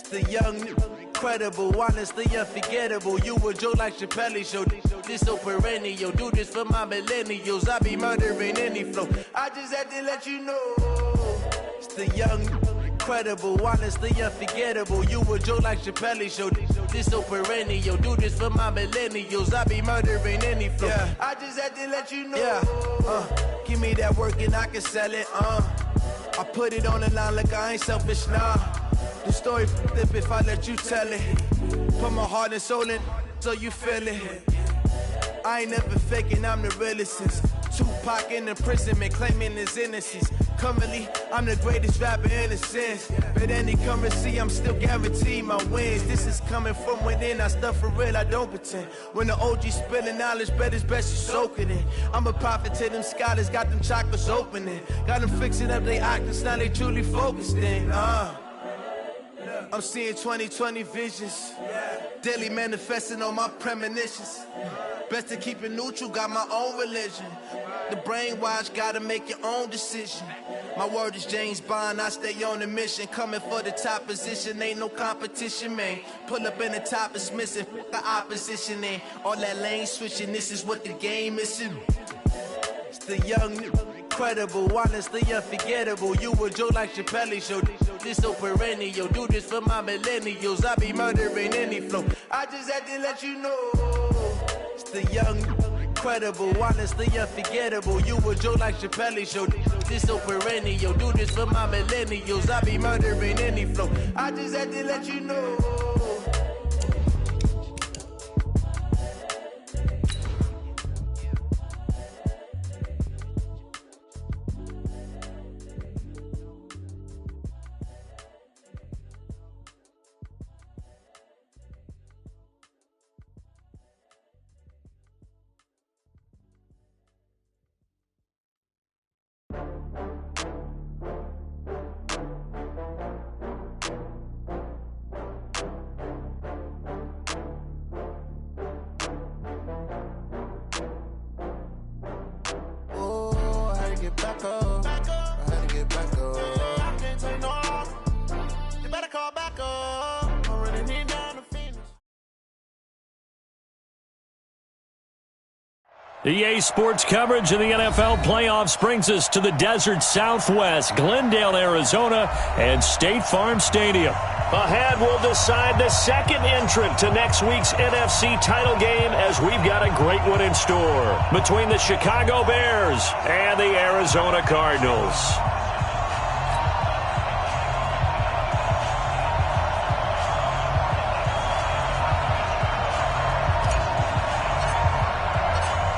The young, incredible, honestly unforgettable. You a joke like Chappelle show. This so perennial. Do this for my millennials. I be murdering any flow. I just had to let you know. It's the young, incredible, honestly unforgettable. You a joke like Chappelle show. This so perennial. Do this for my millennials. I be murdering any flow. Yeah. I just had to let you know. Yeah. Give me that work and I can sell it. I put it on the line like I ain't selfish, nah. The story flip if I let you tell it. Put my heart and soul in so you feel it. I ain't never faking, I'm the realest since Tupac in imprisonment claiming his innocence. Currently, I'm the greatest rapper in a sense. But any currency, I'm still guaranteed my wins. This is coming from within, I stuff for real, I don't pretend. When the OG spilling knowledge, bet it's best you soak it in. I'm a prophet to them scholars, got them chakras opening. Got them fixing up they octaves, now they truly focused in. I'm seeing 2020 visions. Daily manifesting on my premonitions. Best to keep it neutral, got my own religion. The brainwash, gotta make your own decision. My word is James Bond, I stay on the mission. Coming for the top position, ain't no competition, man. Pull up in the top, it's missing, the opposition ain't. All that lane switching, this is what the game is. It's the young, incredible, honestly unforgettable. You a joke like Chappelle show. This so perennial. Do this for my millennials. I be murdering any flow. I just had to let you know. It's the young, incredible, honestly unforgettable. You a joke like Chappelle show. This so perennial. Do this for my millennials. I be murdering any flow. I just had to let you know. EA Sports coverage of the NFL playoffs brings us to the desert Southwest, Glendale, Arizona, and State Farm Stadium. Ahead, we'll decide the second entrant to next week's NFC title game as we've got a great one in store between the Chicago Bears and the Arizona Cardinals.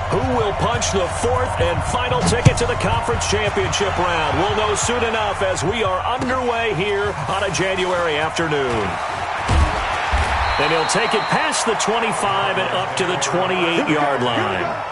Who will punch the fourth and final ticket to the conference championship round? We'll know soon enough as we are underway here on a January afternoon. And he'll take it past the 25 and up to the 28-yard line.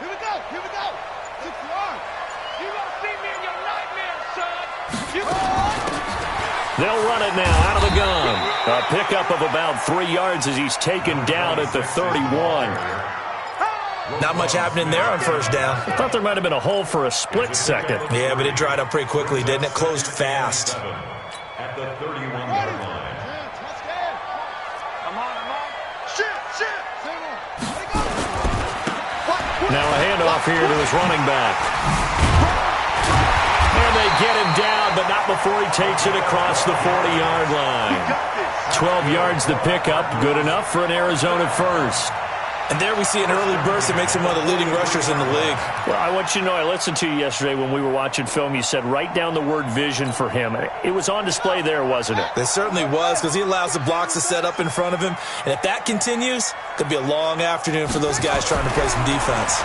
Here we go. Here we go. It's long. You won't see me in your nightmares, son. They'll run it now out of the gun. A pickup of about 3 yards as he's taken down at the 31. Not much happening there on first down. I thought there might have been a hole for a split second. Yeah, but it dried up pretty quickly, didn't it? Closed fast. At the 31-yard line. Come on. Shit. Now a handoff here to his running back. And they get him down, but not before he takes it across the 40-yard line. 12 yards to pick up, good enough for an Arizona first. And there we see an early burst that makes him one of the leading rushers in the league. Well, I want you to know, I listened to you yesterday when we were watching film. You said write down the word vision for him. It was on display there, wasn't it? It certainly was, because he allows the blocks to set up in front of him. And if that continues, it'll be a long afternoon for those guys trying to play some defense.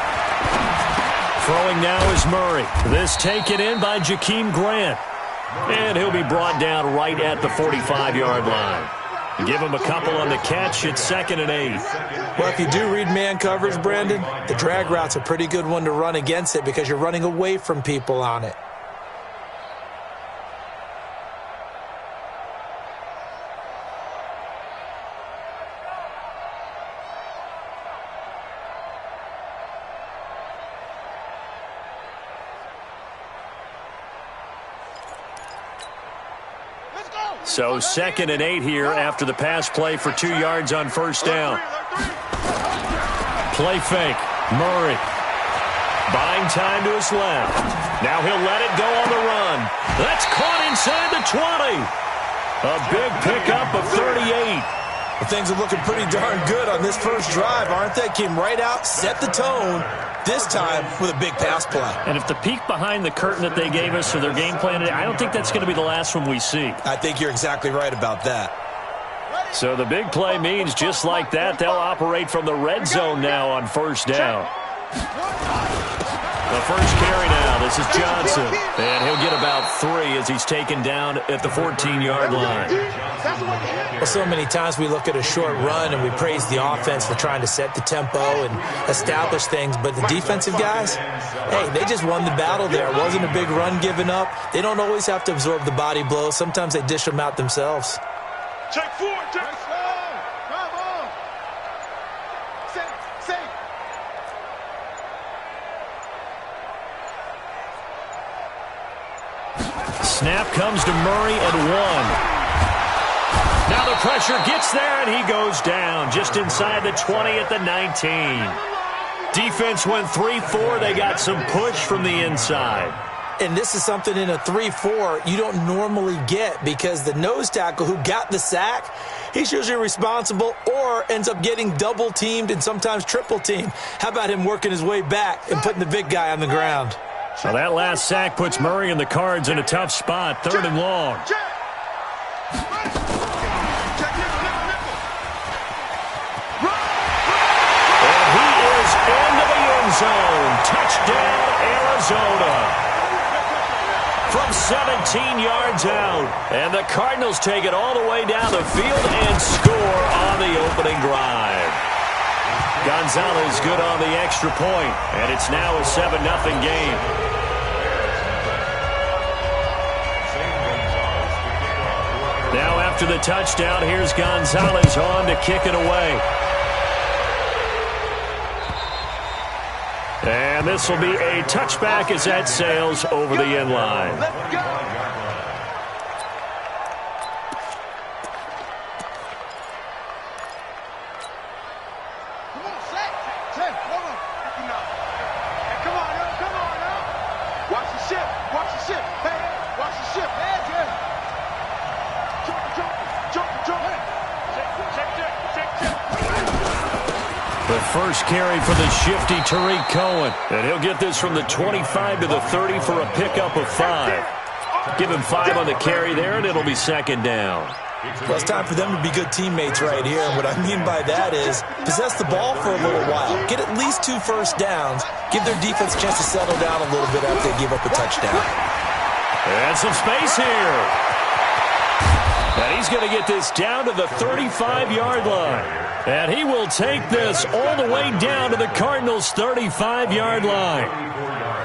Throwing now is Murray. This taken in by Jakeem Grant. And he'll be brought down right at the 45-yard line. Give him a couple on the catch. It's 2nd and 8. Well, if you do read man coverage, Brandon, the drag route's a pretty good one to run against it because you're running away from people on it. So 2nd and 8 here after the pass play for 2 yards on first down. Play fake. Murray. Buying time to his left. Now he'll let it go on the run. That's caught inside the 20. A big pickup of 38. Well, things are looking pretty darn good on this first drive, aren't they? Came right out, set the tone, this time with a big pass play. And if the peek behind the curtain that they gave us for their game plan today, I don't think that's going to be the last one we see. I think you're exactly right about that. So the big play means just like that, they'll operate from the red zone now on first down. The first carry now, this is Johnson. And he'll get about 3 as he's taken down at the 14-yard line. Well, so many times we look at a short run and we praise the offense for trying to set the tempo and establish things, but the defensive guys, hey, they just won the battle there. It wasn't a big run given up. They don't always have to absorb the body blows. Sometimes they dish them out themselves. Check 4, check 4. Come on. Safe. Snap comes to Murray at 1. Now the pressure gets there, and he goes down just inside the 20 at the 19. Defense went 3-4. They got some push from the inside. And this is something in a 3-4 you don't normally get because the nose tackle who got the sack, he's usually responsible or ends up getting double-teamed and sometimes triple-teamed. How about him working his way back and putting the big guy on the ground? So that last sack puts Murray and the Cards in a tough spot, 3rd and long. And he is into the end zone. Touchdown, Arizona. From 17 yards out. And the Cardinals take it all the way down the field and score on the opening drive. Gonzalez good on the extra point, and it's now a 7-0 game. Now after the touchdown, here's Gonzalez on to kick it away. And this will be a touchback as that sails over the end line. Let's go. The first carry for the shifty Tariq Cohen. And he'll get this from the 25 to the 30 for a pickup of 5. Give him 5 on the carry there, and it'll be 2nd down. Well, it's time for them to be good teammates right here. And what I mean by that is possess the ball for a little while. Get at least 2 first downs. Give their defense a chance to settle down a little bit after they give up a touchdown. And some space here. And he's going to get this down to the 35-yard line. And he will take this all the way down to the Cardinals' 35-yard line.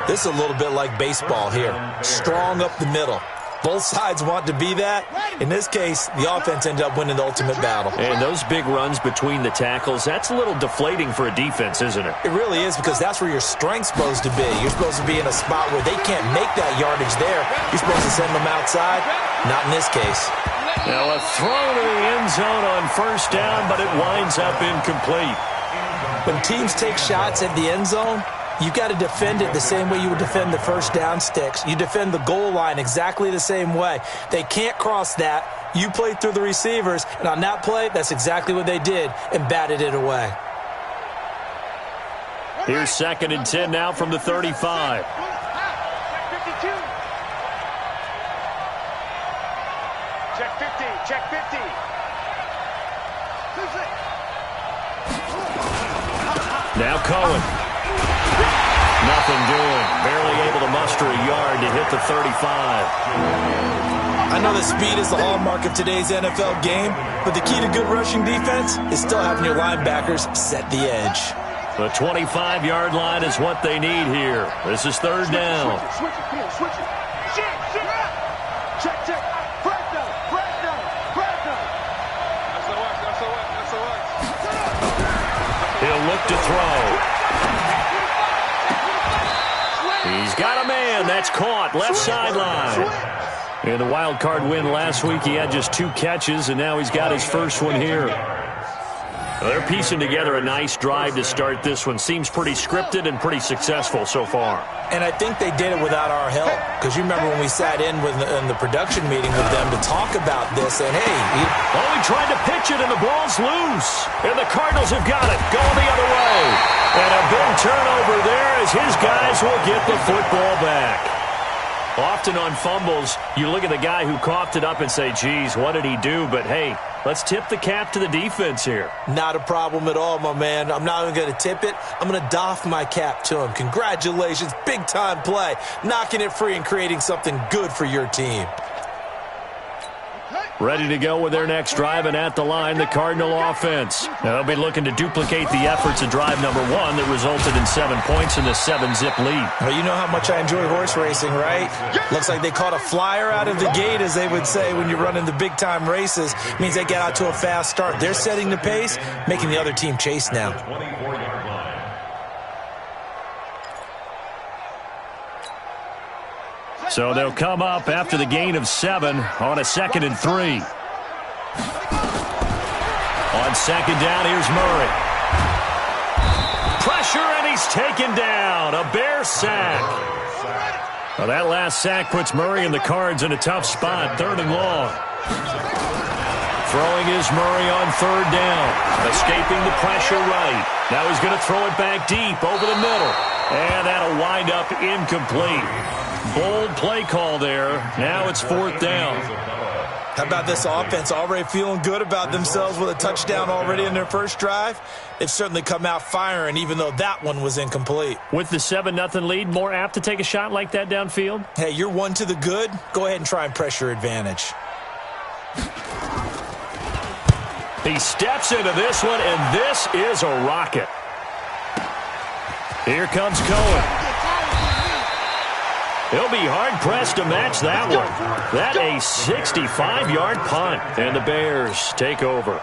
This is a little bit like baseball here. Strong up the middle. Both sides want to be that. In this case, the offense ended up winning the ultimate battle. And those big runs between the tackles, that's a little deflating for a defense, isn't it? It really is, because that's where your strength's supposed to be. You're supposed to be in a spot where they can't make that yardage there. You're supposed to send them outside. Not in this case. Now a throw to the end zone on first down, but it winds up incomplete. When teams take shots at the end zone, you got to defend it the same way you would defend the first down sticks. You defend the goal line exactly the same way. They can't cross that. You played through the receivers, and on that play, that's exactly what they did and batted it away. Here's 2nd and 10 now from the 35. Check 50, check 50. Now Cohen. Nothing doing. Barely able to muster a yard to hit the 35. I know that speed is the hallmark of today's NFL game, but the key to good rushing defense is still having your linebackers set the edge. The 25-yard line is what they need here. This is third down. Switch it. Check. Flag down. That's all right. He'll look to throw. He's got a man. That's caught. Left sideline. In the wild card win last week, he had just 2 catches, and now he's got his first one here. They're piecing together a nice drive to start this one. Seems pretty scripted and pretty successful so far. And I think they did it without our help, because you remember when we sat in the production meeting with them to talk about this, and hey. He tried to pitch it, and the ball's loose. And the Cardinals have got it, going the other way. And a big turnover there as his guys will get the football back. Often on fumbles, you look at the guy who coughed it up and say, geez, what did he do? But, hey, let's tip the cap to the defense here. Not a problem at all, my man. I'm not even going to tip it. I'm going to doff my cap to him. Congratulations. Big-time play. Knocking it free and creating something good for your team. Ready to go with their next drive, and at the line, the Cardinal offense. Now, they'll be looking to duplicate the efforts of drive number 1 that resulted in 7 points in the 7-zip lead. Well, you know how much I enjoy horse racing, right? Looks like they caught a flyer out of the gate, as they would say when you're running the big-time races. Means they get out to a fast start. They're setting the pace, making the other team chase now. So they'll come up after the gain of 7 on a 2nd and 3. On 2nd down, here's Murray. Pressure, and he's taken down. A Bear sack. Well, that last sack puts Murray and the Cards in a tough spot, 3rd and long. Throwing is Murray on 3rd down. Escaping the pressure right. Now he's going to throw it back deep over the middle. And that'll wind up incomplete. Bold play call there. Now it's 4th down. How about this offense already feeling good about themselves with a touchdown already in their first drive? They've certainly come out firing, even though that one was incomplete. With the 7-0 lead, more apt to take a shot like that downfield? Hey, you're 1 to the good. Go ahead and try and pressure advantage. He steps into this one, and this is a rocket. Here comes Cohen. He'll be hard-pressed to match that one. That a 65-yard punt, and the Bears take over.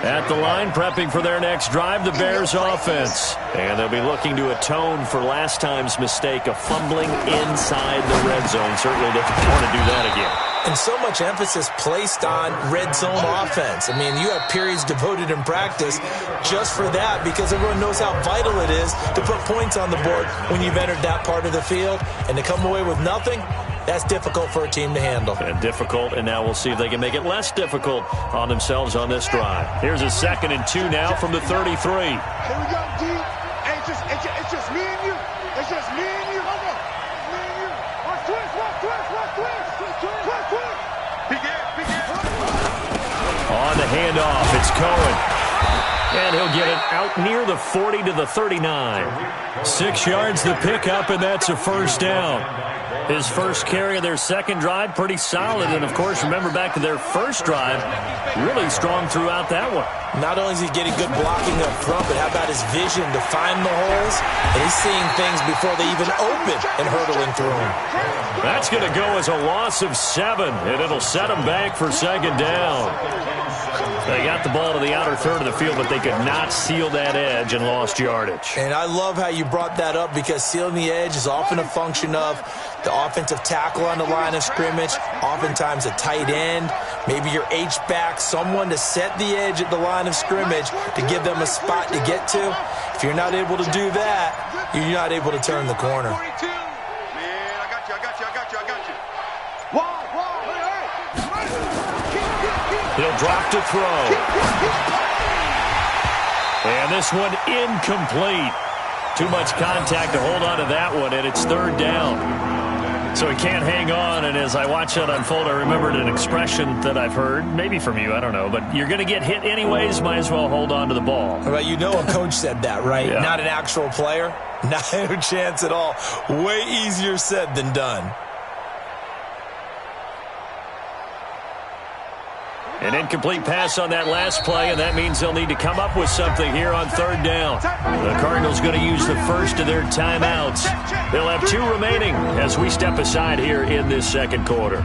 At the line, prepping for their next drive, the Bears offense. And they'll be looking to atone for last time's mistake of fumbling inside the red zone. Certainly they don't want to do that again. And so much emphasis placed on red zone offense. I mean, you have periods devoted in practice just for that, because everyone knows how vital it is to put points on the board when you've entered that part of the field. And to come away with nothing, that's difficult for a team to handle. And difficult, and now we'll see if they can make it less difficult on themselves on this drive. Here's a 2nd and 2 now from the 33. Here we go, D. It's just me and you. It's just me and you. Hold on. It's me and you. Watch twist. On the handoff, it's Cohen. And he'll get it out near the 40 to the 39. 6 yards the pickup, and that's a 1st down. His first carry of their second drive, pretty solid. And, of course, remember back to their first drive, really strong throughout that one. Not only is he getting good blocking up front, but how about his vision to find the holes? And he's seeing things before they even open and hurtling through them. That's going to go as a loss of 7, and it'll set them back for 2nd down. They got the ball to the outer third of the field, but they could not seal that edge and lost yardage. And I love how you brought that up, because sealing the edge is often a function of the offensive tackle on the line of scrimmage, oftentimes a tight end, maybe your H-back, someone to set the edge at the line of scrimmage to give them a spot to get to. If you're not able to do that, you're not able to turn the corner. Man, I got you. He'll drop to throw. And this one incomplete. Too much contact to hold on to that one, and it's 3rd down. So he can't hang on, and as I watch that unfold, I remembered an expression that I've heard, maybe from you, I don't know, but you're going to get hit anyways, might as well hold on to the ball. Well, you know a coach said that, right? Yeah. Not an actual player? No chance at all. Way easier said than done. An incomplete pass on that last play, and that means they'll need to come up with something here on third down. The Cardinals going to use the first of their timeouts. They'll have 2 remaining as we step aside here in this second quarter.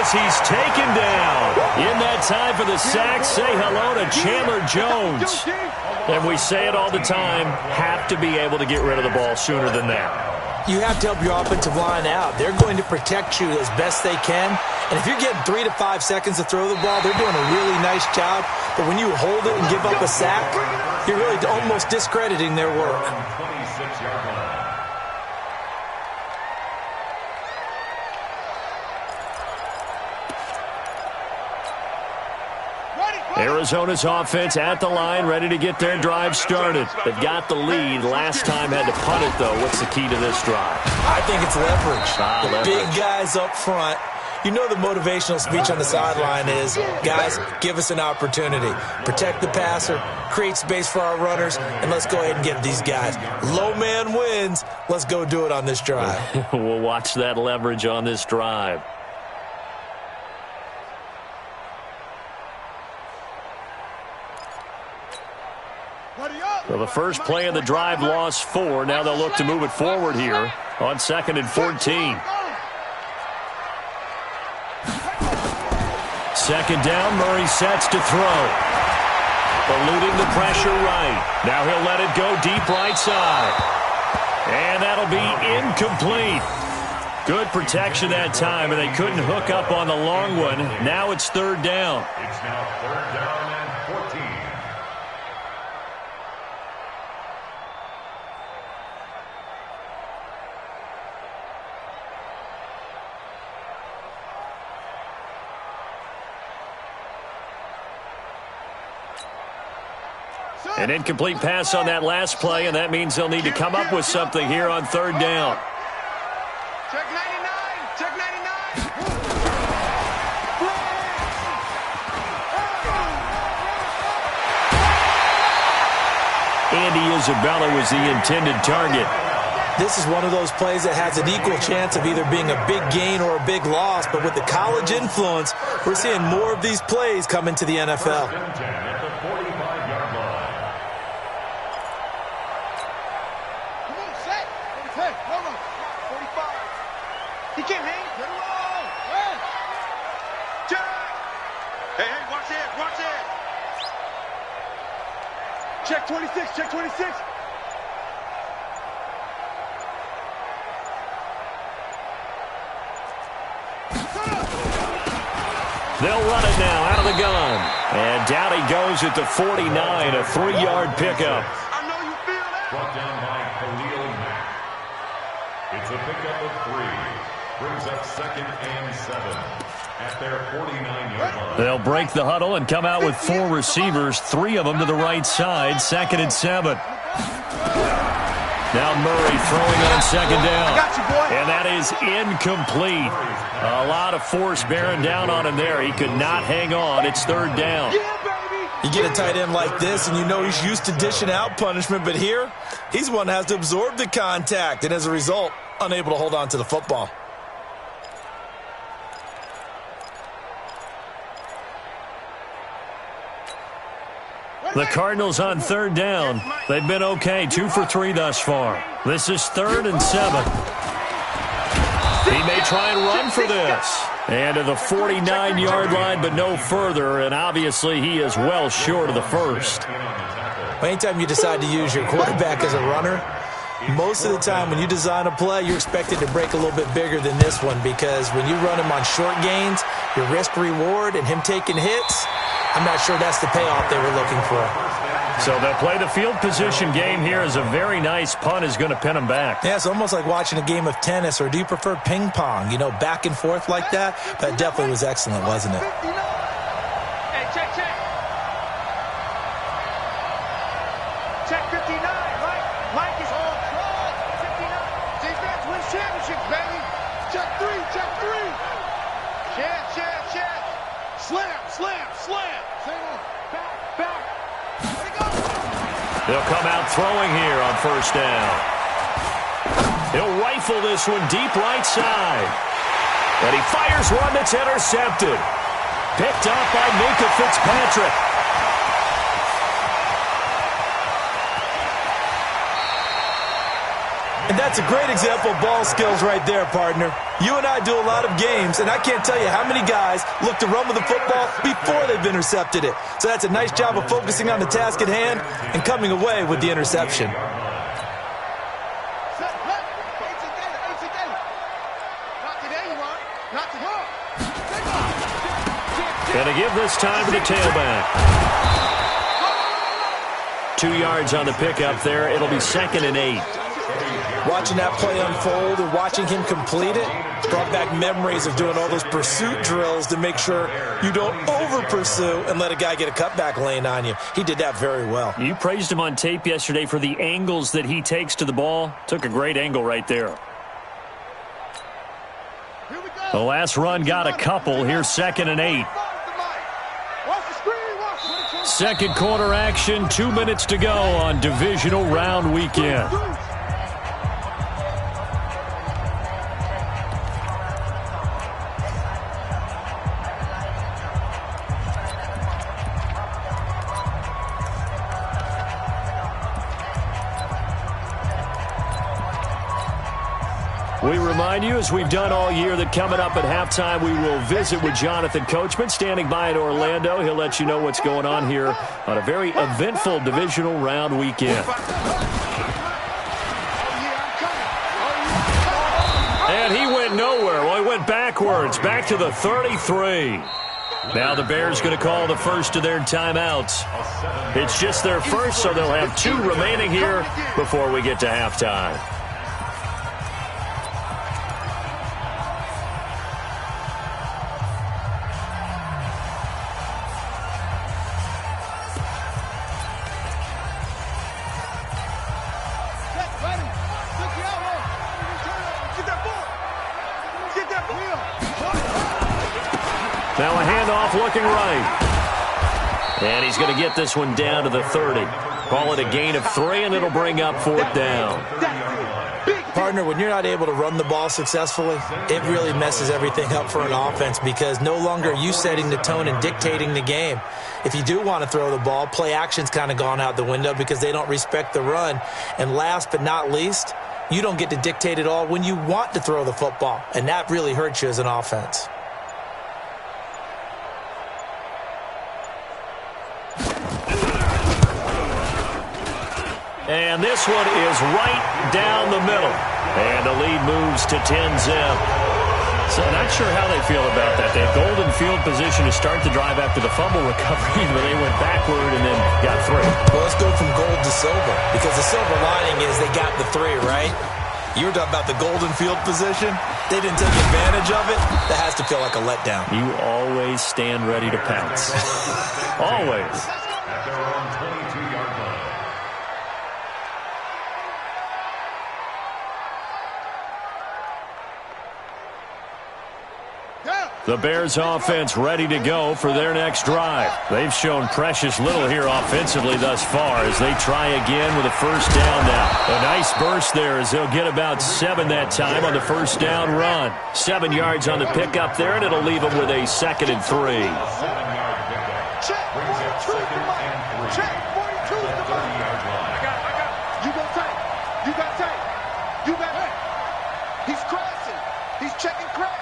He's taken down. In that time for the sack, say hello to Chandler Jones. And we say it all the time, have to be able to get rid of the ball sooner than that. You have to help your offensive line out. They're going to protect you as best they can. And if you're getting 3 to 5 seconds to throw the ball, they're doing a really nice job. But when you hold it and give up a sack, you're really almost discrediting their work. Arizona's offense at the line, ready to get their drive started. They've got the lead. Last time had to punt it, though. What's the key to this drive? I think it's leverage. Big guys up front. You know the motivational speech on the sideline is, guys, give us an opportunity. Protect the passer, create space for our runners, and let's go ahead and get these guys. Low man wins. Let's go do it on this drive. We'll watch that leverage on this drive. Well, the first play of the drive lost 4. Now they'll look to move it forward here on 2nd and 14. Second down, Murray sets to throw. Eluding the pressure right. Now he'll let it go deep right side. And that'll be incomplete. Good protection that time, and they couldn't hook up on the long one. Now it's third down. It's now third down and 14. An incomplete pass on that last play, and that means they'll need to come up with something here on third down. Check 99. Check 99. Andy Isabella was the intended target. This is one of those plays that has an equal chance of either being a big gain or a big loss, but with the college influence, we're seeing more of these plays come into the NFL. Check 26, check 26. They'll run it now out of the gun. And down he goes at the 49, a 3-yard pickup. I know you feel that. Brought down by Khalil Mack. It's a pickup of 3. Brings up 2nd and 7 at their 49-yard line. They'll break the huddle and come out with 4 receivers, 3 of them to the right side, 2nd and 7. Now Murray throwing on 2nd down. And that is incomplete. A lot of force bearing down on him there. He could not hang on. It's third down. You get a tight end like this, and you know he's used to dishing out punishment, but here, he's one that has to absorb the contact, and as a result, unable to hold on to the football. The Cardinals on third down. They've been okay, 2 for 3 thus far. This is 3rd and 7. He may try and run for this. And to the 49-yard line, but no further. And obviously, he is well short of the first. Anytime you decide to use your quarterback as a runner, most of the time when you design a play, you're expected to break a little bit bigger than this one, because when you run him on short gains, your risk-reward and him taking hits, I'm not sure that's the payoff they were looking for. So they'll play the field position game here as a very nice punt is going to pin him back. Yeah, it's almost like watching a game of tennis, or do you prefer ping pong? You know, back and forth like that? That definitely was excellent, wasn't it? Hey, check. Check 59, right? Mike is on. 59. Defense wins championships, baby. Check three. Check. Slam. Same on. Back. They'll come out throwing here on first down. He'll rifle this one deep right side. And he fires one that's intercepted. Picked up by Minkah Fitzpatrick. And that's a great example of ball skills right there, partner. You and I do a lot of games, and I can't tell you how many guys look to run with the football before they've intercepted it. So that's a nice job of focusing on the task at hand and coming away with the interception. Gonna give this time to the tailback. 2 yards on the pickup there. It'll be 2nd and 8. Watching that play unfold and watching him complete it brought back memories of doing all those pursuit drills to make sure you don't over-pursue and let a guy get a cutback lane on you. He did that very well. You praised him on tape yesterday for the angles that he takes to the ball. Took a great angle right there. The last run got a couple. Here's 2nd and 8. Second quarter action, 2 minutes to go on divisional round weekend. We remind you, as we've done all year, that coming up at halftime, we will visit with Jonathan Coachman, standing by in Orlando. He'll let you know what's going on here on a very eventful divisional round weekend. And he went nowhere. Well, he went backwards, back to the 33. Now the Bears going to call the first of their timeouts. It's just their first, so they'll have 2 remaining here before we get to halftime. Now a handoff looking right. And he's going to get this one down to the 30. Call it a gain of 3, and it'll bring up 4th down. Partner, when you're not able to run the ball successfully, it really messes everything up for an offense, because no longer are you setting the tone and dictating the game. If you do want to throw the ball, play action's kind of gone out the window because they don't respect the run. And last but not least, you don't get to dictate it all when you want to throw the football, and that really hurts you as an offense. And this one is right down the middle. And the lead moves to 10-zip. So not sure how they feel about that. They had golden field position to start the drive after the fumble recovery, but they went backward and then got 3. Well, let's go from gold to silver, because the silver lining is they got the 3, right? You were talking about the golden field position. They didn't take advantage of it. That has to feel like a letdown. You always stand ready to pounce. Always. At their own 22-yard line. The Bears offense ready to go for their next drive. They've shown precious little here offensively thus far as they try again with a first down now. A nice burst there as they'll get about 7 that time on the first down run. 7 yards on the pickup there, and it'll leave them with a 2nd and 3. 7-yard pickup. Brings up 2nd and 3. Check 42 's the money. 30-yard line. I got. You got tight. You got tight. You got tight. He's crossing. He's Check and crack.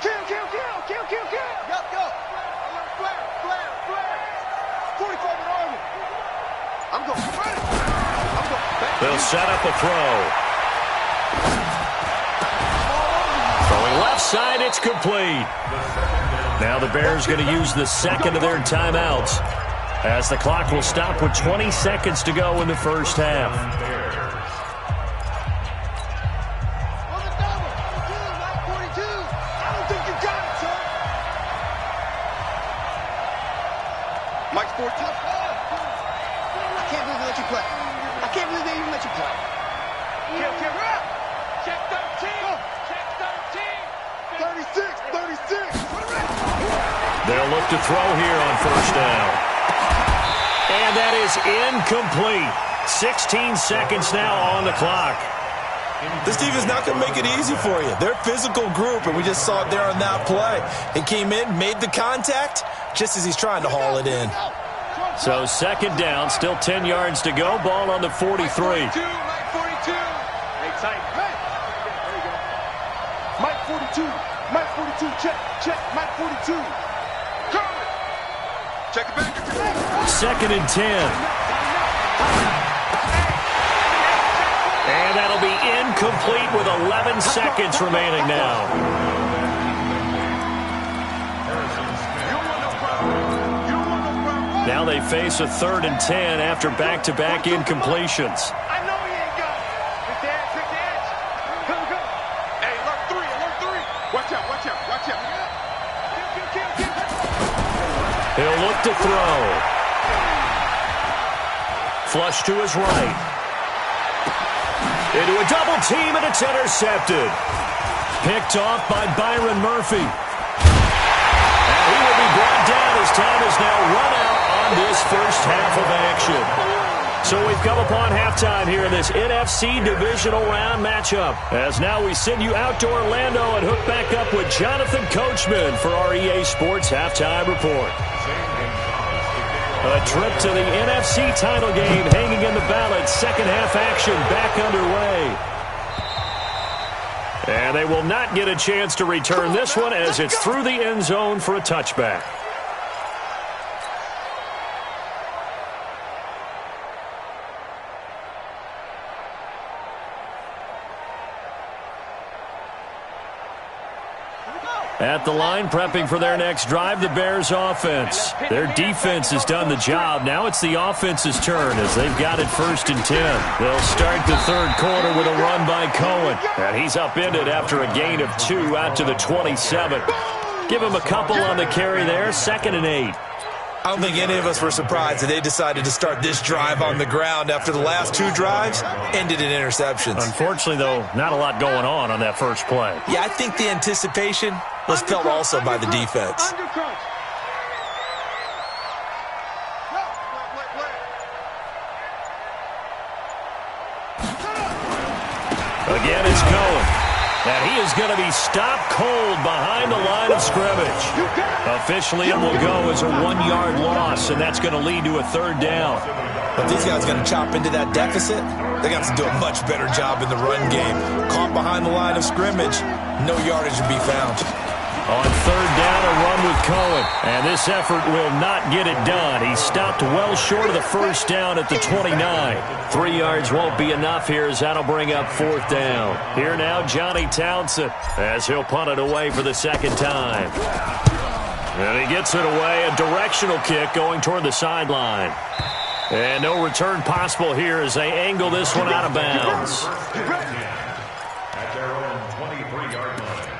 Kill. Yup. Alert, flare. 45 and Army. I'm going back. They'll set up a throw. Throwing left side, it's complete. Now the Bears going to use the second of their timeouts, as the clock will stop with 20 seconds to go in the first half. On the double. 42. I don't think you got it, son. Mike's 14. I can't believe they let you play. I can't believe they even let you play. Kill. Check 13. Check 13. 36. They'll look to throw here on first down. And that is incomplete. 16 seconds now on the clock. This team is not going to make it easy for you. They're a physical group, and we just saw it there on that play. He came in, made the contact, just as he's trying to haul it in. So second down, still 10 yards to go. Ball on the 43. Mike 42. Hey, tight. Hey. There you go. Mike 42. Mike 42. Check. Mike 42. Cover. Check it back. Second and 10. And that'll be incomplete with 11 seconds remaining now. Now they face a 3rd and 10 after back-to-back incompletions. I know he ain't got it. Pick the edge. Go. Hey, alert 3. Watch out. Kill. He'll look to throw. Flush to his right. Into a double team, and it's intercepted. Picked off by Byron Murphy. And he will be brought down as time is now run out on this first half of action. So we've come upon halftime here in this NFC Divisional Round matchup. As now we send you out to Orlando and hook back up with Jonathan Coachman for our EA Sports Halftime Report. A trip to the NFC title game hanging in the balance. Second half action back underway. And they will not get a chance to return this one as it's through the end zone for a touchback. At the line, prepping for their next drive, the Bears offense. Their defense has done the job. Now it's the offense's turn as they've got it 1st and 10. They'll start the third quarter with a run by Cohen. And he's upended after a gain of 2 out to the 27. Give him a couple on the carry there, 2nd and 8. I don't think any of us were surprised that they decided to start this drive on the ground after the last 2 drives ended in interceptions. Unfortunately, though, not a lot going on that first play. Yeah, I think the anticipation was felt also by the defense. Again, it's Cohen. And he is going to be stopped cold behind the line of scrimmage. Officially, it will go as a 1-yard loss, and that's going to lead to a 3rd down. But these guys are going to chop into that deficit. They got to do a much better job in the run game. Caught behind the line of scrimmage, no yardage to be found. On 3rd down, a run with Cohen. And this effort will not get it done. He stopped well short of the 1st down at the 29. 3 yards won't be enough here as that'll bring up 4th down. Here now, Johnny Townsend, as he'll punt it away for the 2nd time. And he gets it away, a directional kick going toward the sideline. And no return possible here as they angle this one out of bounds. At their own 23-yard line.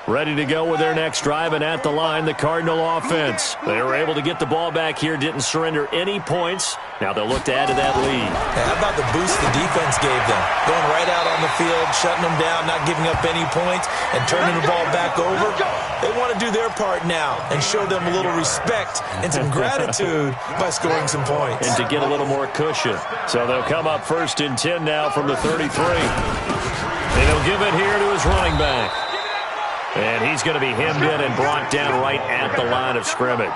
Ready to go with their next drive, and at the line, the Cardinal offense. They were able to get the ball back here, didn't surrender any points. Now they'll look to add to that lead. How about the boost the defense gave them? Going right out on the field, shutting them down, not giving up any points, and turning the ball back over. They want to do their part now and show them a little respect and some gratitude by scoring some points. And to get a little more cushion. So they'll come up 1st and 10 now from the 33. And he'll give it here to his running back. And he's going to be hemmed in and brought down right at the line of scrimmage.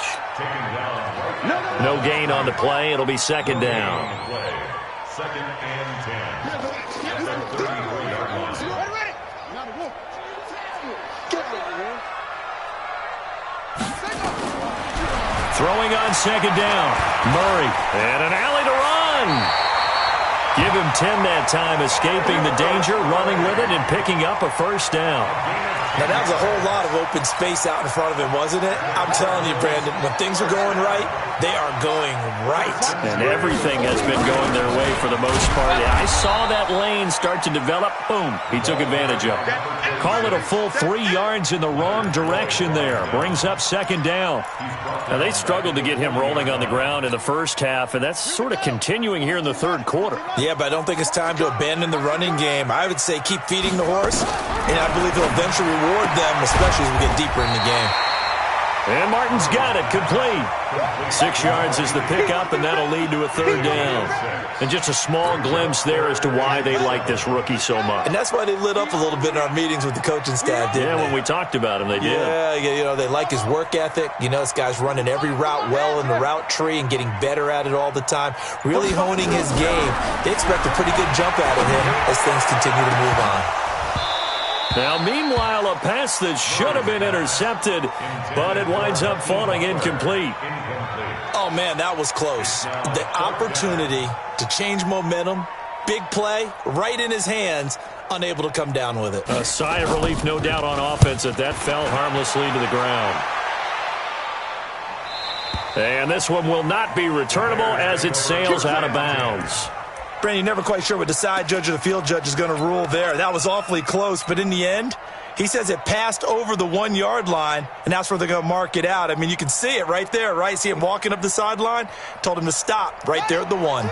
No gain on the play. It'll be 2nd down. second and 10 at their 33-yard line. Throwing on second down. Murray. And an alley to run. Give him 10 that time, escaping the danger, running with it, and picking up a first down. Now, that was a whole lot of open space out in front of him, wasn't it? I'm telling you, Brandon, when things are going right, they are going right. And everything has been going their way for the most part. I saw that lane start to develop. Boom. He took advantage of it. Call it a full 3 yards in the wrong direction there. Brings up second down. Now, they struggled to get him rolling on the ground in the first half, and that's sort of continuing here in the third quarter. Yeah, but I don't think it's time to abandon the running game. I would say keep feeding the horse, and I believe he'll eventually reward them, especially as we get deeper in the game. And Martin's got it, complete. 6 yards is the pickup, and that'll lead to a third down. And just a small glimpse there as to why they like this rookie so much. And that's why they lit up a little bit in our meetings with the coaching staff, didn't they? When we talked about him, they did. Yeah, you know, they like his work ethic. You know, this guy's running every route well in the route tree and getting better at it all the time, really honing his game. They expect a pretty good jump out of him as things continue to move on. Now, meanwhile, a pass that should have been intercepted, but it winds up falling incomplete. Oh, man, that was close. The opportunity to change momentum, big play, right in his hands, unable to come down with it. A sigh of relief, no doubt, on offense that fell harmlessly to the ground. And this one will not be returnable as it sails out of bounds. Brandon, you're never quite sure what the side judge or the field judge is going to rule there. That was awfully close, but in the end, he says it passed over the 1 yard line, and that's where they're going to mark it out. I mean, you can see it right there, right? See him walking up the sideline? Told him to stop right there at the 1.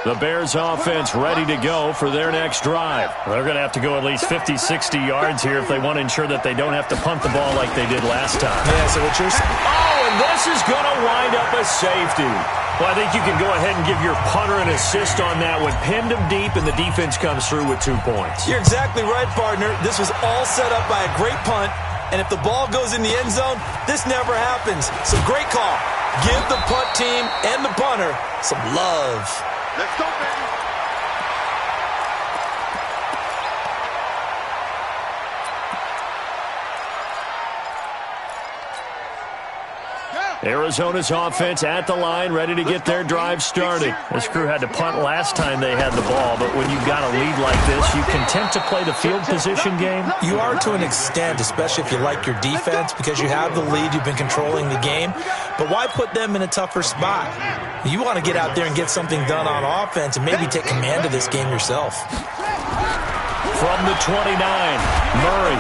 The Bears offense ready to go for their next drive. They're going to have to go at least 50, 60 yards here if they want to ensure that they don't have to punt the ball like they did last time. Yeah, so what you're saying? Oh, and this is going to wind up a safety. Well, I think you can go ahead and give your punter an assist on that one. Pinned him deep, and the defense comes through with 2 points. You're exactly right, partner. This was all set up by a great punt, and if the ball goes in the end zone, this never happens. So great call. Give the punt team and the punter some love. Let's go, baby. Arizona's offense at the line, ready to get their drive started. This crew had to punt last time they had the ball, but when you've got a lead like this, you content to play the field position game? You are to an extent, especially if you like your defense, because you have the lead, you've been controlling the game. But why put them in a tougher spot? You want to get out there and get something done on offense and maybe take command of this game yourself. From the 29, Murray.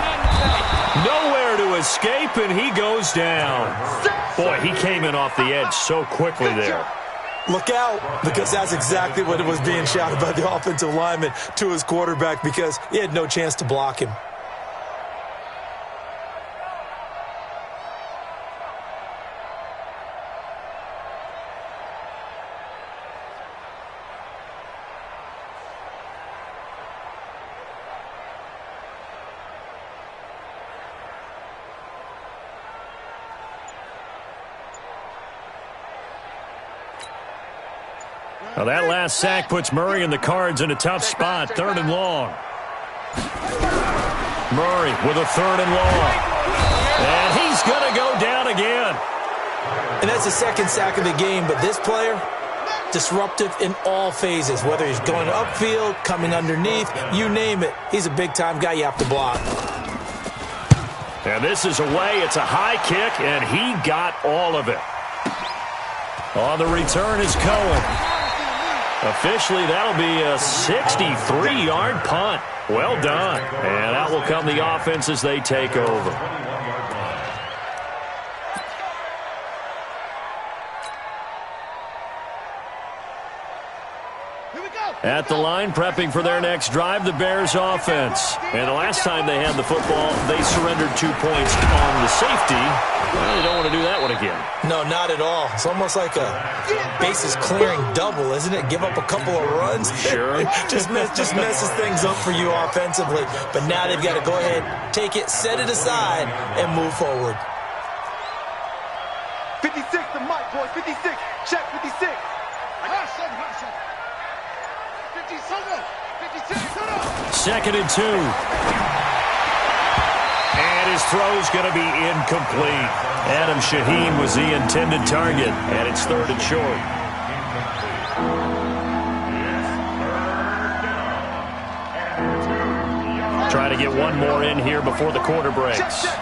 Nowhere to escape, and he goes down. Boy, he came in off the edge so quickly there. Look out, because that's exactly what it was being shouted by the offensive lineman to his quarterback, because he had no chance to block him. Now that last sack puts Murray and the Cards in a tough spot. 3rd and long. Murray with a 3rd and long. And he's going to go down again. And that's the second sack of the game, but this player, disruptive in all phases, whether he's going upfield, coming underneath, you name it. He's a big-time guy you have to block. And this is away. It's a high kick, and he got all of it. On the return is Cohen. Officially, that'll be a 63-yard punt. Well done. And out will come the offense as they take over. At the line, prepping for their next drive, the Bears offense. And the last time they had the football, they surrendered 2 points on the safety. Well, they don't want to do that one again. No, not at all. It's almost like a bases clearing double, isn't it? Give up a couple of runs. Sure. just messes things up for you offensively. But now they've got to go ahead, take it, set it aside, and move forward. 56 to Mike, boys. 56. Check 56. 2nd and 2. And his throw's going to be incomplete. Adam Shaheen was the intended target, and it's 3rd and short. Try to get one more in here before the quarter breaks. Shit.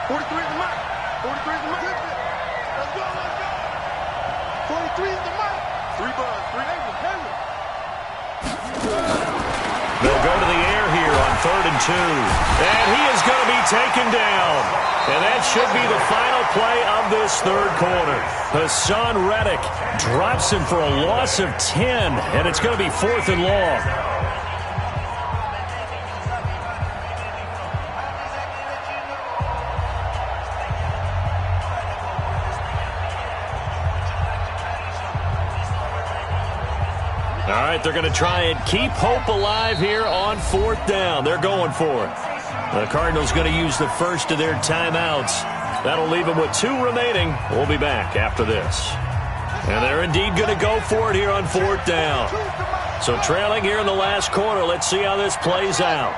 43 is the mark. 43 is the mark. Let's go. 43 is the mark. 3 buns. 3 They'll go to the air here on 3rd and 2. And he is going to be taken down. And that should be the final play of this 3rd quarter. Hassan Reddick drops him for a loss of 10. And it's going to be 4th and long. All right, they're going to try and keep hope alive here on 4th down. They're going for it. The Cardinals going to use the first of their timeouts. That'll leave them with 2 remaining. We'll be back after this. And they're indeed going to go for it here on 4th down. So trailing here in the last quarter. Let's see how this plays out.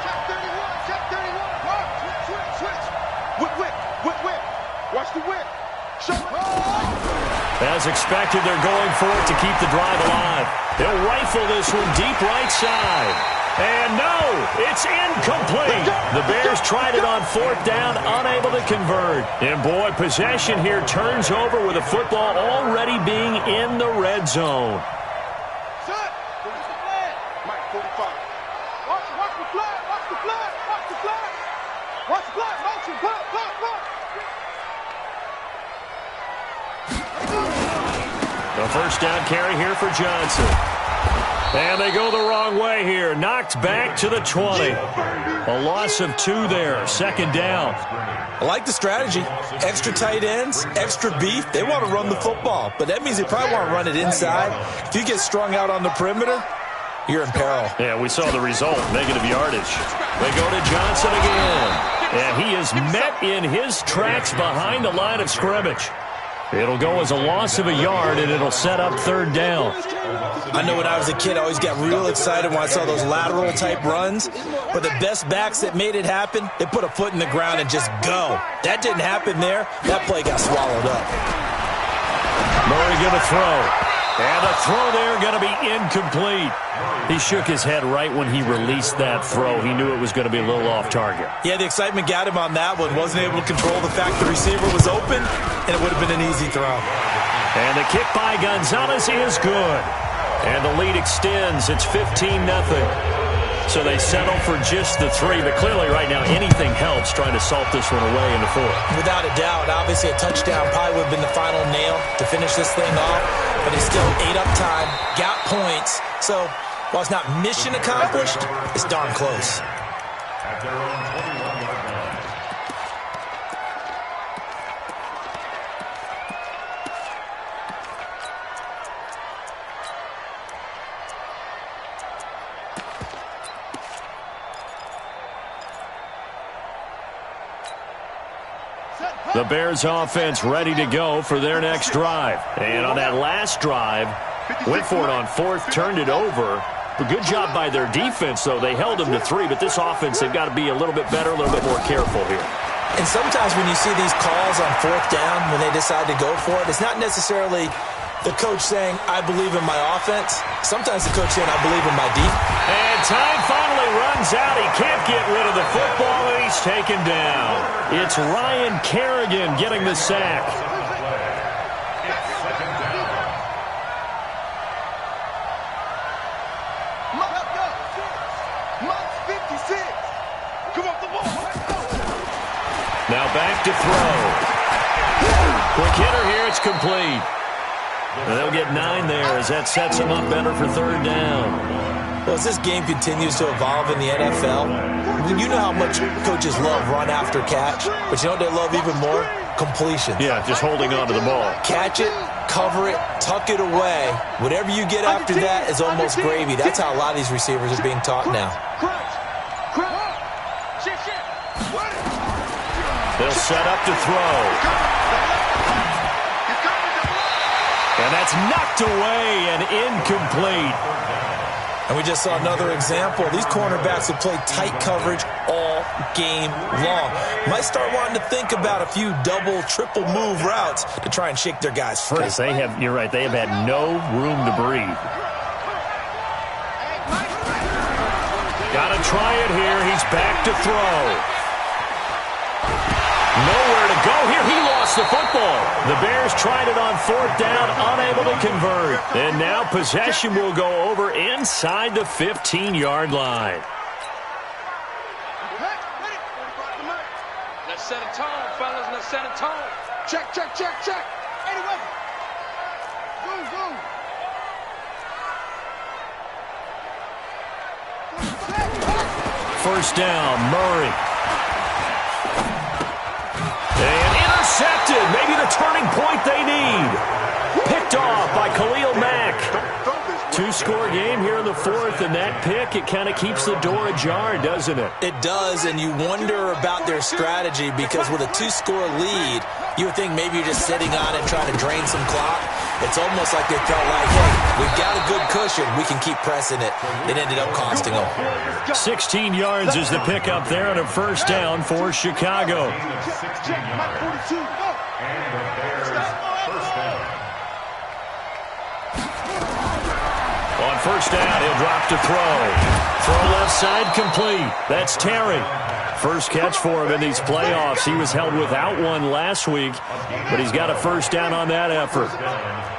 Check 31. Whip. Watch the whip. As expected, they're going for it to keep the drive alive. They'll rifle this one deep right side. And no, it's incomplete. The Bears tried it on 4th down, unable to convert. And boy, possession here turns over with the football already being in the red zone. Mike 45. Watch the flag. Motion. Block. The first down carry here for Johnson. And they go the wrong way here. Knocked back to the 20. A loss of 2 there. 2nd down. I like the strategy. Extra tight ends, extra beef. They want to run the football, but that means they probably want to run it inside. If you get strung out on the perimeter, you're in peril. Yeah, we saw the result. Negative yardage. They go to Johnson again. And he is met in his tracks behind the line of scrimmage. It'll go as a loss of a yard, and it'll set up 3rd down. I know when I was a kid, I always got real excited when I saw those lateral-type runs. But the best backs that made it happen, they put a foot in the ground and just go. That didn't happen there. That play got swallowed up. Murray going to throw. And the throw there going to be incomplete. He shook his head right when he released that throw. He knew it was going to be a little off target. Yeah, the excitement got him on that one. Wasn't able to control the fact the receiver was open, and it would have been an easy throw. And the kick by Gonzalez is good. And the lead extends. It's 15-0. So they settle for just the 3. But clearly right now anything helps trying to salt this one away in the 4th. Without a doubt, obviously a touchdown probably would have been the final nail to finish this thing off. But it's still ate up time, got points. So while it's not mission accomplished, it's darn close. At their own 21-yard line. The Bears offense ready to go for their next drive. And on that last drive, went for it on 4th, turned it over. A good job by their defense, though. They held them to 3, but this offense, they've got to be a little bit better, a little bit more careful here. And sometimes when you see these calls on 4th down, when they decide to go for it, it's not necessarily the coach saying, I believe in my offense. Sometimes the coach saying, I believe in my defense. And time finally runs out. He can't get rid of the football, and he's taken down. It's Ryan Kerrigan getting the sack. Now back to throw. Quick hitter here. It's complete. And they'll get 9 there as that sets them up better for 3rd down. Well, as this game continues to evolve in the NFL, you know how much coaches love run after catch, but you know what they love even more? Completion. Yeah, just holding on to the ball. Catch it, cover it, tuck it away. Whatever you get after that is almost gravy. That's how a lot of these receivers are being taught now. They'll set up to throw. And that's knocked away and incomplete. And we just saw another example. These cornerbacks will play tight coverage all game long. Might start wanting to think about a few double, triple move routes to try and shake their guys free. Because you're right, they have had no room to breathe. Got to try it here. He's back to throw. Nowhere to go here. He lost the football. The Bears tried it on 4th down, unable to convert. And now possession will go over inside the 15-yard line. Let's set a tone, fellas. Let's set a tone. Check, check, check, check. Anyway. First down, Murray. And intercepted. Maybe the turning point they need. Picked off by Khalil Mack. 2-score game here in the 4th, and that pick, it kind of keeps the door ajar, doesn't it? It does, and you wonder about their strategy because with a 2-score lead, you would think maybe you're just sitting on it trying to drain some clock. It's almost like they felt like, hey, we've got a good cushion. We can keep pressing it. It ended up costing them. 16 yards is the pickup there on a first down for Chicago. 16 yards. And the Bears first down. On first down, he'll drop to throw. Throw left side complete. That's Terry. First catch for him in these playoffs. He was held without one last week, but he's got a first down on that effort.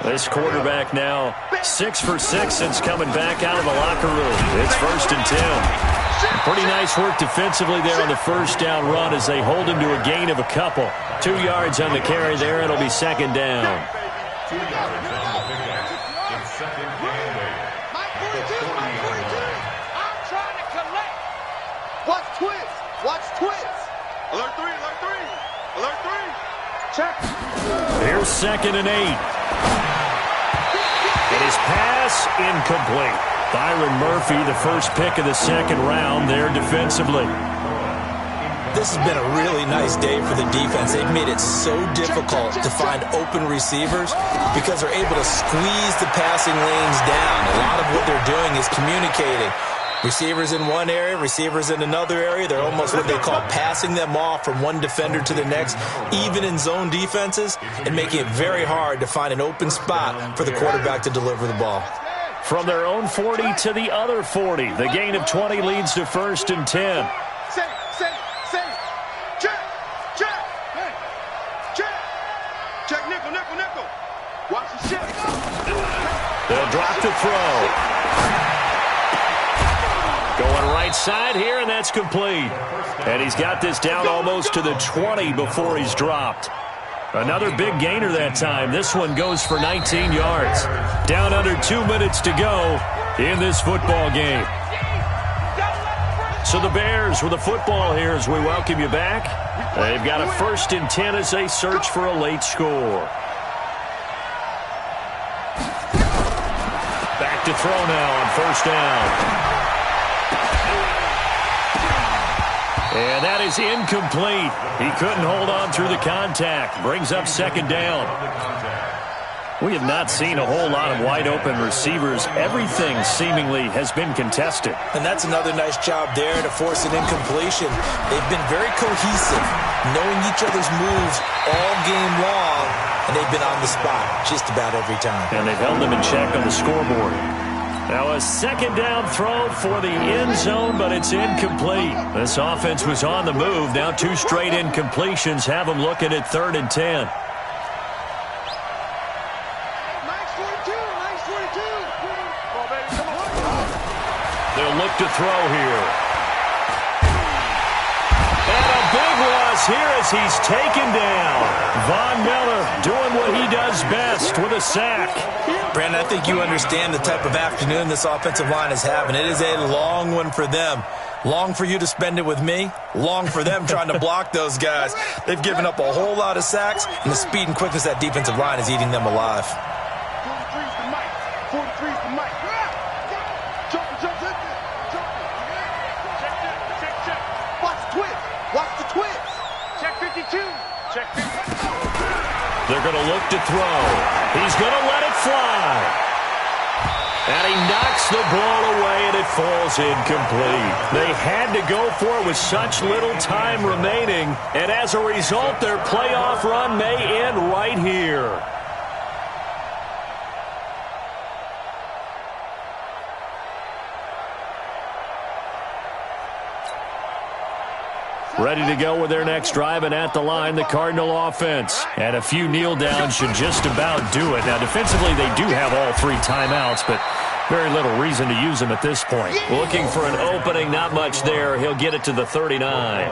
This quarterback now 6 for 6 since coming back out of the locker room. It's 1st and 10. Pretty nice work defensively there on the first down run as they hold him to a gain of a couple. 2 yards on the carry there. It'll be 2nd down. 2 yards on the pickup. It's 2nd and 8. Mike 42, Mike 42. I'm trying to collect. Watch twist. Watch twist. Alert 3, alert 3. Alert 3. Check. Here's 2nd and 8. And his pass incomplete. Byron Murphy, the first pick of the 2nd round there defensively. This has been a really nice day for the defense. They've made it so difficult to find open receivers because they're able to squeeze the passing lanes down. A lot of what they're doing is communicating. Receivers in one area, receivers in another area. They're almost what they call passing them off from one defender to the next, even in zone defenses, and making it very hard to find an open spot for the quarterback to deliver the ball. From their own 40 to the other 40. The gain of 20 leads to 1st and 10. Check, nickel, nickel, nickel. Watch the shit. They'll drop to throw. Going right side here, and that's complete. And he's got this down almost to the 20 before he's dropped. Another big gainer that time. This one goes for 19 yards. Down under 2 minutes to go in this football game. So the Bears with the football here as we welcome you back. They've got a 1st and 10 as they search for a late score. Back to throw now on first down. And that is incomplete. He couldn't hold on through the contact. Brings up 2nd down. We have not seen a whole lot of wide-open receivers. Everything seemingly has been contested. And that's another nice job there to force an incompletion. They've been very cohesive, knowing each other's moves all game long, and they've been on the spot just about every time. And they've held them in check on the scoreboard. Now a 2nd down throw for the end zone, but it's incomplete. This offense was on the move. Now 2 straight incompletions have them looking at 3rd and 10. They'll look to throw here. And a big loss here as he's taken down. Von Miller doing what he does best with a sack. Brandon, I think you understand the type of afternoon this offensive line is having. It is a long one for them. Long for you to spend it with me. Long for them trying to block those guys. They've given up a whole lot of sacks, and the speed and quickness of that defensive line is eating them alive. 43's the mic. 43's the mic. Check. Watch the twist. Watch the twist. Check 52. 42. Check. They're going to look to throw. He's going to let it fly. And he knocks the ball away, and it falls incomplete. They had to go for it with such little time remaining, and as a result, their playoff run may end right here. Ready to go with their next drive, and at the line, the Cardinal offense. And a few kneel downs should just about do it. Now, defensively, they do have all 3 timeouts, but very little reason to use them at this point. Looking for an opening, not much there. He'll get it to the 39.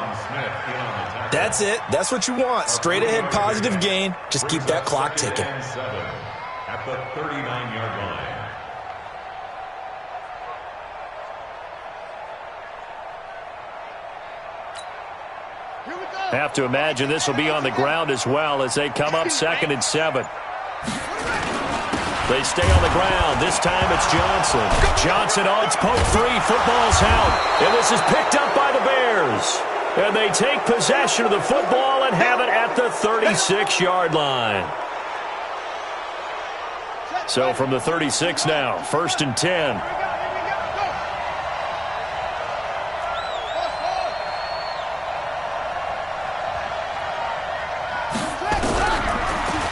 That's it. That's what you want. Straight ahead positive gain. Just keep that clock ticking. At the 39-yard line. Have to imagine this will be on the ground as well as they come up 2nd and 7. They stay on the ground. This time it's Johnson. Johnson on its poke 3. Football's out. And this is picked up by the Bears. And they take possession of the football and have it at the 36-yard line. So from the 36 now, 1st and 10.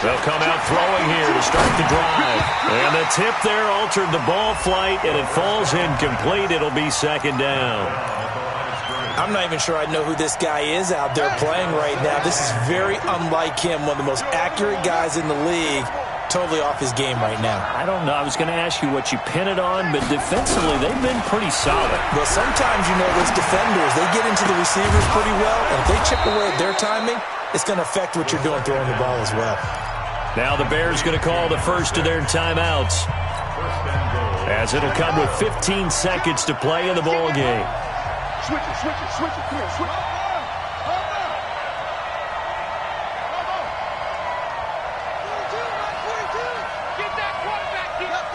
They'll come out throwing here to start the drive. And the tip there altered the ball flight, and it falls incomplete. It'll be 2nd down. I'm not even sure I know who this guy is out there playing right now. This is very unlike him, one of the most accurate guys in the league. Totally off his game right now. I don't know. I was going to ask you what you pin it on, but defensively, they've been pretty solid. Well, sometimes, you know, those defenders, they get into the receivers pretty well, and if they chip away at their timing, it's going to affect what you're doing throwing the ball as well. Now the Bears going to call the first of their timeouts, as it'll come with 15 seconds to play in the ball game. Switch it. Come here, switch it. Get that quarterback, D-line.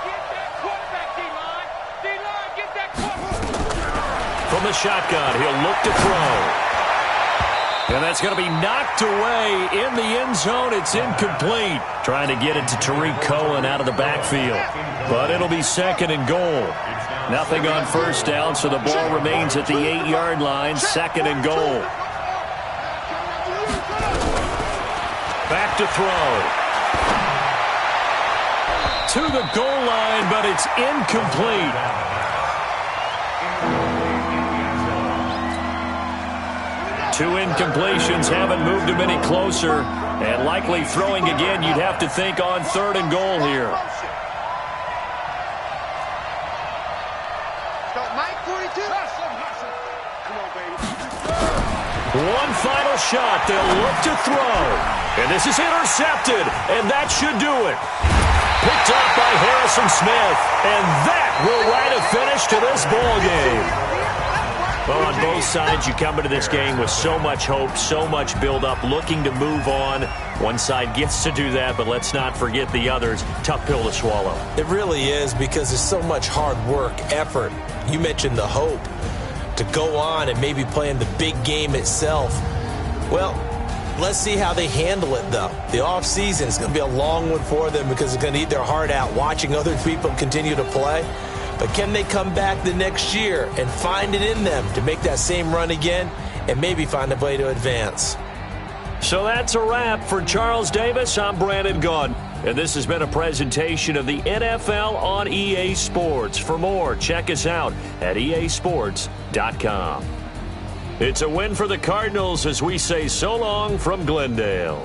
Get that quarterback, D-line. D-line, get that quarterback. From the shotgun, he'll look to throw. And that's going to be knocked away in the end zone. It's incomplete. Trying to get it to Tariq Cohen out of the backfield. But it'll be 2nd and goal. Nothing on 1st down, so the ball remains at the 8-yard line. 2nd and goal. Back to throw. To the goal line, but it's incomplete. 2 incompletions haven't moved him any closer. And likely throwing again, you'd have to think on 3rd and goal here. Mike 42. Come on, baby. One final shot. They'll look to throw. And this is intercepted. And that should do it. Picked up by Harrison Smith. And that will write a finish to this ball game. Well, on both sides, you come into this game with so much hope, so much build-up, looking to move on. One side gets to do that, but let's not forget the others. Tough pill to swallow. It really is, because there's so much hard work, effort. You mentioned the hope to go on and maybe play in the big game itself. Well, let's see how they handle it, though. The offseason is going to be a long one for them because it's going to eat their heart out watching other people continue to play. But can they come back the next year and find it in them to make that same run again and maybe find a way to advance? So that's a wrap for Charles Davis. I'm Brandon Gaudin. And this has been a presentation of the NFL on EA Sports. For more, check us out at easports.com. It's a win for the Cardinals as we say so long from Glendale.